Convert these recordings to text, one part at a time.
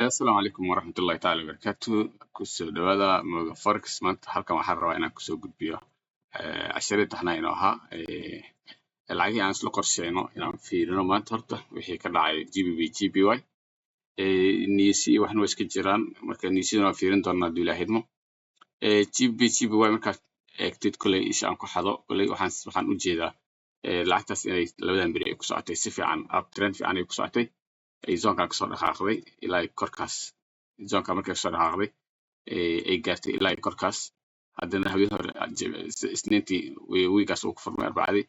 السلام عليكم ورحمة الله تعالى وبركاته. كسو دوادا موغا فوركس مانتا halkan waxaan rabaa inaan kusoo gudbiyo casharada taxnaa inoo ahaa lacagii aan isla qorsheyno inaan fiirino maanta horta wixii ka dhacay GBP GPY niisi waxna way iska jiraan marka niisidana waan fiirin doonaa haduu Ilaahay idmo GBP GPY markaad eegtid kulay isha aan ku xado kulay waxaan u jeedaa lacagtaas inay labadan beri ay ku socotay si fiican up trend fiican ay ku socotay zonka ka soo dhaqaaqday ilaa korkaas zonka markay soo dhaqaaqday ay gaartay ilaa korkaas haddana habeen hore isniintii wiigaas uu ku furmay arbacadii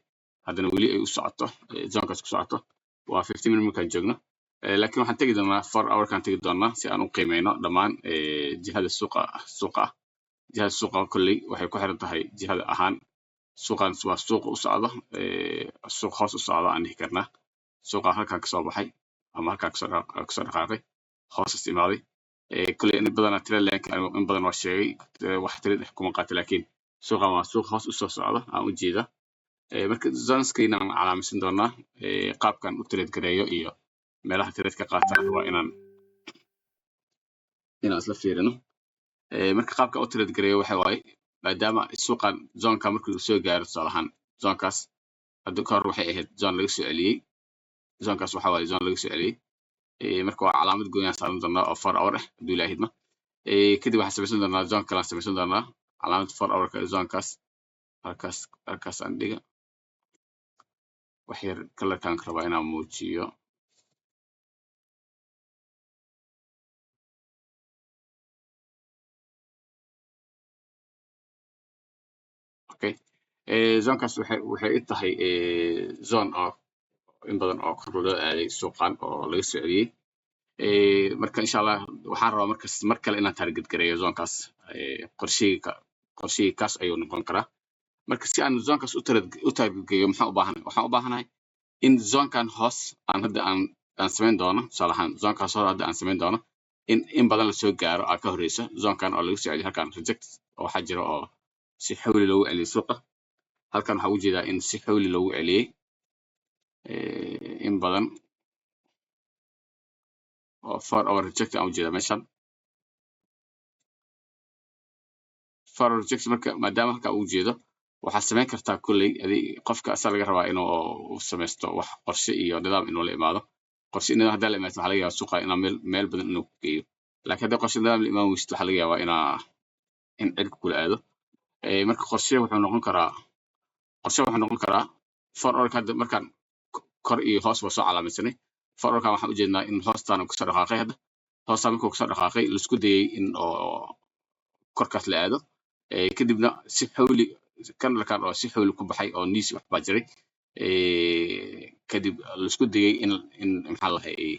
haddana weli ay u socoto zonkaas ku socoto waa 15 minute markaan joogno laakiin waxaan tagi doonaa 4 hour kan tagi doonaa si aan u qiimeyno dhammaan jihada suuqa kulli waxay ku xiran tahay jihada ahaan suuqan waa suuq u socdo suuq hoos u socdo aan dhihi karnaa suuqa halkan ka soo baxay ama halkan ka soo dhaqaaqay hoos istimaaday kulli in badan trend line in badan waa sheegay wax trend kuma qaatay laakiin suuqan waa suuq hoos u soo socdo aan u jeeda marka zonskayna aan calaamisan doonaa qaabkan u trade gareeyo iyo meelaha trade ka qaataan waa inaan isla fiirino marka qaabka u trade gareeyo waxa waaye maadaama suuqan zonka markuu soo gaaro salahan zonkaas hadda ka hor waxay ahayd zon laga soo celiyay zonkaas waxa waaye zon laga soo celiyay marka waa calaamad go'an saaran doonaa oo 4 hour ah haduu Ilaahay idmo kadib waxaan samaysan doonaa zon kale aan samaysan doonaa calaamad 4 hour ka zonkaas halkaas aan dhiga wax yar kalarkan rabaa inaan muujiyo okay zonkaas waxay tahay zone oo in badan oo kor loo aaday suuqan oo laga soo celiyay marka insha Allah waxaan rabaa mar kale inaan target gareeyo zonkaas qorsheyga kaas ayuu noqon karaa marka si aan zonkaas u target gareeyo waxaan u baahanahay in zonkan hoos aan hadda aan sameyn doono salahan zonkaas hore hadda aan sameyn doono in badan la soo gaaro aan ka horeyso zonkan oo laga soo celiyay halkan reject oo waxa jira oo si xawli loogu celiyay suuqa halkan waxa u jeedaa in si xawli loogu celiyay in badan oo 4 hour reject aan u jeedaa meeshan 4 hour reject marka maadaama halka uu jeedo waxa sameyn kartaa kulay qofka asal laga rabaa inuu sameesto wax qorshe iyo nidaam inuu la imaado qorshe nidaam hadda la imaado waxa laga yaabaa suuqa inuu meel badan inuu geeyo laakiin hadda qorshe nidaam la imaan weysto waxa laga yaabaa in cirka kula aado marka qorshe wuxuu noqon karaa 4 hour hadda markaan kor iyo hoos soo calaamadsanay 4 hour waxaan u jeednaa in hoostaan ku soo dhaqaaqay hadda hoostaan markuu ku soo dhaqaaqay la isku dayay in korkaas la aado kadibna si xawli kanalkan oo si xawli ku baxay oo niisi wax baa jiray kadib la isku dayay in maxaa la dhahay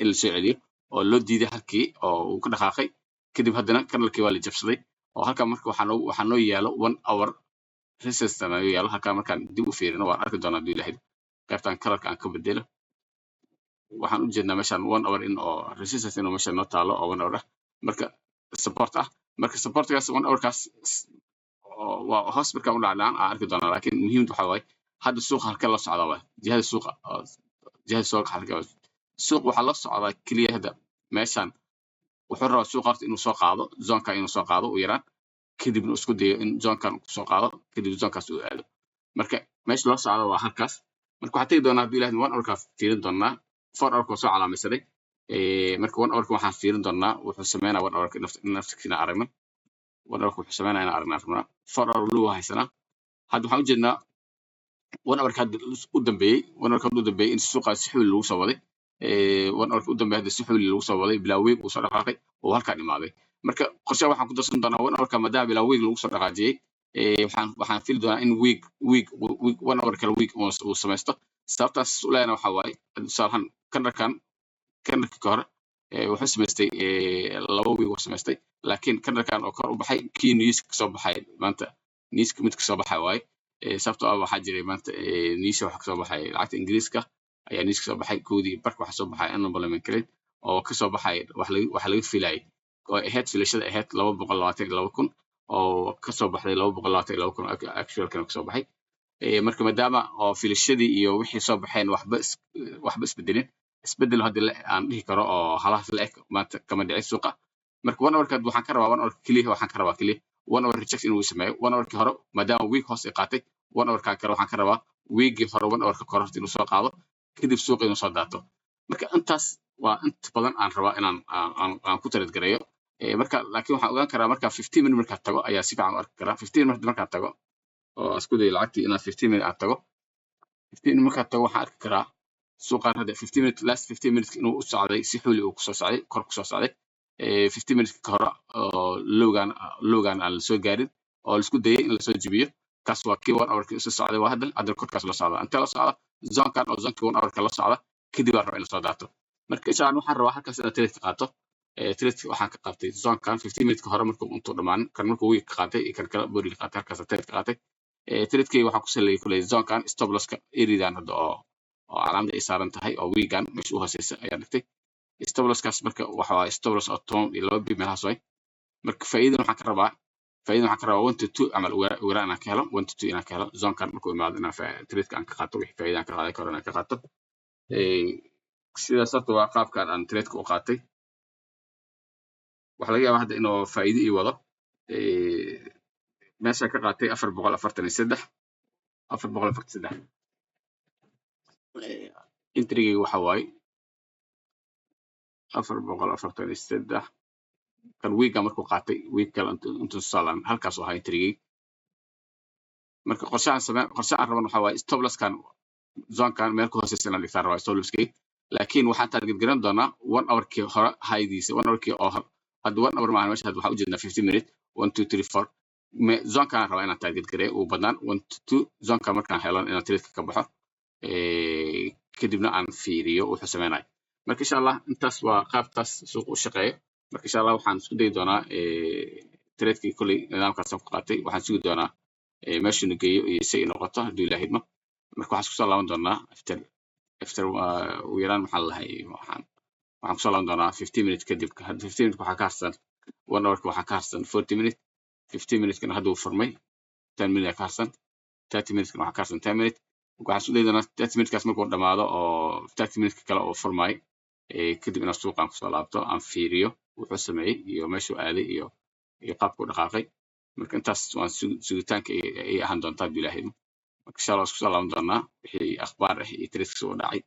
in la soo celiyo oo loo diiday halkii oo uu ka dhaqaaqay kadib haddana kanalkii waa la jabsaday oo halkan marka waxaa noo yaalo 1 hour resistance ayuu yaalo halkan markaan dib u fiirino waan arki doonaa haduu Ilaahay qaybtan kalarka aan ka bedelo waxaan u jeednaa meeshan 1 hour in oo resistance inuu meeshan noo taalo oo 1 hour ah marka support ah marka supportgaas 1 hour kaas waa hoos markaan u dhacnaan aan arki doonaa laakiin muhiimadu waxa waaye hadda suuqa halka la socda waa jihada suuqa halka suuq waxa la socdaa kaliya hadda meeshan wuxuu rabaa suuqa horta inuu soo qaado zonka inuu soo qaado u yaraan kadibna isku dayo in zonkan uu soo qaado kadib zonkaas uu aado marka meesha loo socdo waa halkaas marka waxaan tagi doonaa haduu Ilaahay 1 hour ka fiirin doonaa 4 hour ka soo calaamaysaday marka 1 hour ka waxaan fiirin doonaa wuxuu sameeynaa 1 hour ka naftiisa aragna 1 hour ka wuxuu sameeynaa in aragna 4 hour loo haysanaa hadda waxaan u jeednaa 1 hour ka u dambeeyay in suuqa si xawli lagu soo waday 1 hour ka u dambeeyay si xawli lagu soo waday bilaaway uu soo dhaqaaqay oo halka dhimaaday marka qorshe waxaan ku darsan doonaa 1 hour ka maadaama bilaaway lagu soo dhaqaajiyay waxaan fili doonaa in week 1 hour kala week uu sameesto sababtaas u leeyahay waxa waaye salahan kanalka hore wuxuu sameystay 2 week uu sameystay laakiin kanalkan oo kor u baxay kii niis ka soo baxay maanta niiska mid ka soo baxay waaye sababtoo ah waxaa jiray maanta niisha waxa ka soo baxay lacagta Ingiriiska ayaa niiska soo baxay koodii barka waxa soo baxay unemployment rate oo ka soo baxay wax laga filayay oo ahayd filashada ahayd 222,000 oo ka soo baxday 222,000 actual kan ka soo baxay marka maadaama oo filashadii iyo wixii soo baxeen waxba isbedelin isbedel hadii la aan dhihi karo oo halaas la eg maanta kama dhicin suuqa marka 1 hour kad waxaan ka rabaa 1 hour kaliya waxaan ka rabaa kaliya 1 hour rejection inuu sameeyo 1 hour hore maadaama week hoos ay qaatay 1 hour ka kale waxaan ka rabaa week hore 1 hour ka kororti inuu soo qaado kadib suuqa inuu soo daato marka intaas waa inta badan aan rabaa inaan aan ku tarad gareeyo marka laakiin waxaan ogaan karaa marka 15 minute marka tago ayaa si fiican u arki karaa 15 minute marka tago oo isku day lacagtii inaan 15 minute aad tago 15 marka tago waxaan arki karaa suuqan hadda 15 minute last 15 minutes inuu u socday si xuli uu ku soo socday kor ku soo socday 15 minutes ka hore oo lowgan aan la soo gaarin oo la isku dayay in la soo jibiyo kaas waa kii 1 hour ka soo socday waa hadda korkaas la socda inta la socda zonkan oo zonka 1 hour ka la socda kadib aan rabaa in la soo daato marka insha Allah waxaan rabaa halkaas inaad trade ka qaato trade waxaan ka qaatay zonkan 15 minutes ka hore markuu intuu dhamaan kan markuu week ka qaatay kan kala body ka qaatay halkaas trade ka qaatay trade-kii waxaan ku saleeyay kulay zonkan stop loss-ka iridan hadda oo calaamada ay saaran tahay oo weegan meesha u hooseysa ayaa dhigtay stop loss-kaas marka waxa waa stop loss oo 12 bip meelahaas way marka faa'iido waxaan ka rabaa 1 to 2 amal weeraan aan ka helo 1 to 2 inaan ka helo zonkan markuu imaado inaan trade-ka aan ka qaato wixii faa'iido aan ka qaadan karo inaan ka qaato sidaas horta waa qaabkan aan trade-ka u qaatay waxa laga yaabaa hadda inuu faa'iido ii wado meesha ka qaatay 443 intrigii waxa waaye 443 kan week markuu qaatay week kale intuu salan halkaas oo ahaa intrigii marka qorshahan raban waxa waaye stop loss kan zonkan meel ku hooseysan la dhigtaa rabaa stop loss-kii laakiin waxaan target garan doonaa 1 hour kii hore haydiisa 1 hour kii oo hadda 1 hour maahan meesha waxa u jeednaa 15 minute 1 2 3 4 zonkan rabaa inaan target gareeyo uu badnaan 1 to 2 zonkan markaan helan inaan trade ka baxo kadibna aan fiiriyo wuxuu sameeyay marka insha Allah intaas waa qaabtaas suuq u shaqeeyo marka insha Allah waxaan isku day doonaa trade-kii kulli nidaamkaas ku qaatay waxaan sugi doonaa meesha uu geeyo iyo si ay noqoto hadii Ilaahay idmo marka waxaan isku soo laaban doonaa after u yaraan maxaa lahay waxaan ku soo laaban doonaa 15 minutes kadib 15 minutes waxa ka harsan 1 hour waxa ka harsan 40 minutes 15 minutes kana haduu furmay 10 minutes ka harsan 30 minutes kana waxa ka harsan 10 minutes waxaan isku day doonaa 30 minutes kaas markuu dhamaado oo 30 minutes kale oo furmay kadib inaan suuqan ku soo laabto aan fiiriyo wuxuu sameeyay iyo meeshuu aaday iyo qaabku dhaqaaqay marka intaas waan sugitaanka ay ahaan doontaa Ilaahay marka insha Allah isku soo laaban doonaa wixii akhbaar ah iyo trade soo dhacay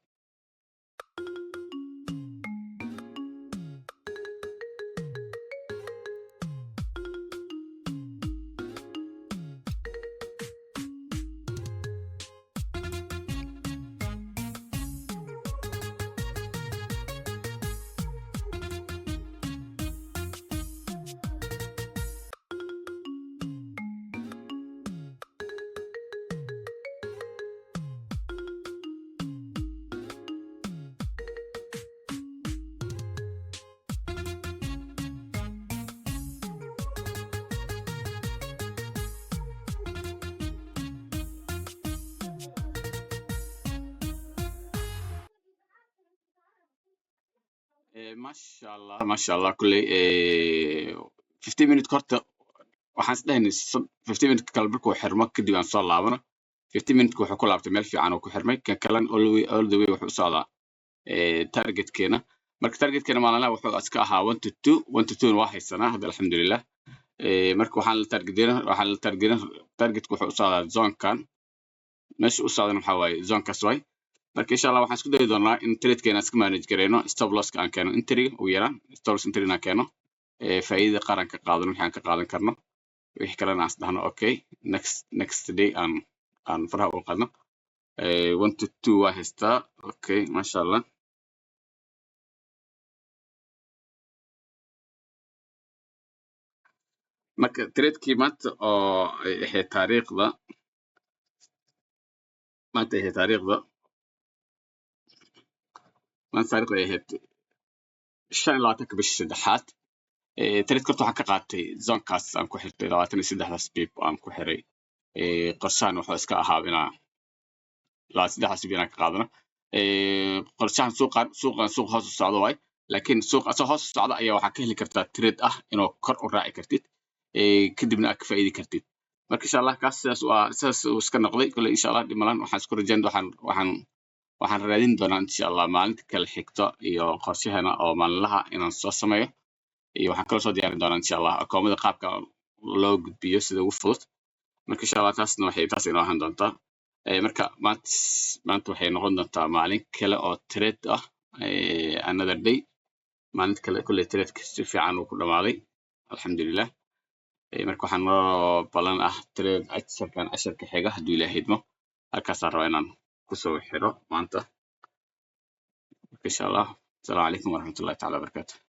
ما شاء الله كله 15 minute korta waxaan isdhahaynay 15 minute kale markuu xirmo kadib aan soo laabano 15 minute wuxuu ku laabtay meel fiican oo ku xirmay kan kalan all the way wuxuu socdaa targetkeena marka targetkeena maalinlaha wuxuu iska ahaa 1 to 2 waa haysanaa hadda alxamdulillah marka waxaan la targetin targetku wuxuu u socdaa zonkan meesha u socdana waxa waaye zonkaas waay marka insha Allah waxaan isku dayi doonaa in trade-keena iska manage gareeno stop loss-ka aan keeno entry ugu yaraan stop loss entry aan keeno faa'iidada qaranka qaadano waxaan ka qaadan karno wixii kale aan isdhahno okay next day aan faraha u qaadno 1 to 2 waa haystaa okay masha Allah marka trade-kii maanta oo ay ahayd taariikhda maanta ay taariikhda ahayd 25 bisha saddexaad trade korta waxaan ka qaatay zonkaas aan ku xirtay 23 bip aan ku xiray qorshahan wuxuu iska ahaa inaan 23 bip inaan ka qaadano qorshahan suuq hoos u socdo waay laakiin suuq asoo hoos u socda ayaa waxaa ka heli kartaa trade ah inuu kor u raaci kartid kadibna aad ka faa'iidi kartid marka insha Allah kaas sidaas uu iska noqday kulli insha Allah dhimalan waxaan isku rajayn waxaan waxaan raadin doonaa insha allah maalinta kale xigto iyo qorshahana oo maalinlaha inaan soo sameeyo iyo waxaan kaloo soo diyaarin doonaa insha allah akoomada qaabka loo gudbiyo sida ugu fudud marka insha allah taasna waxay taas inoo ahaan doontaa marka maanta waxay noqon doontaa maalin kale oo trade ah another day maalinta kale kulley trade si fiican uu ku dhamaaday alxamdulilah marka waxaan noo balan ah trade casharka xiga hadduu ilaahay idmo halkaasaan rabaa inaan kusoo xiro maanta insha allah asalaamu calaykum waraxmatullahi taala wabarakaatu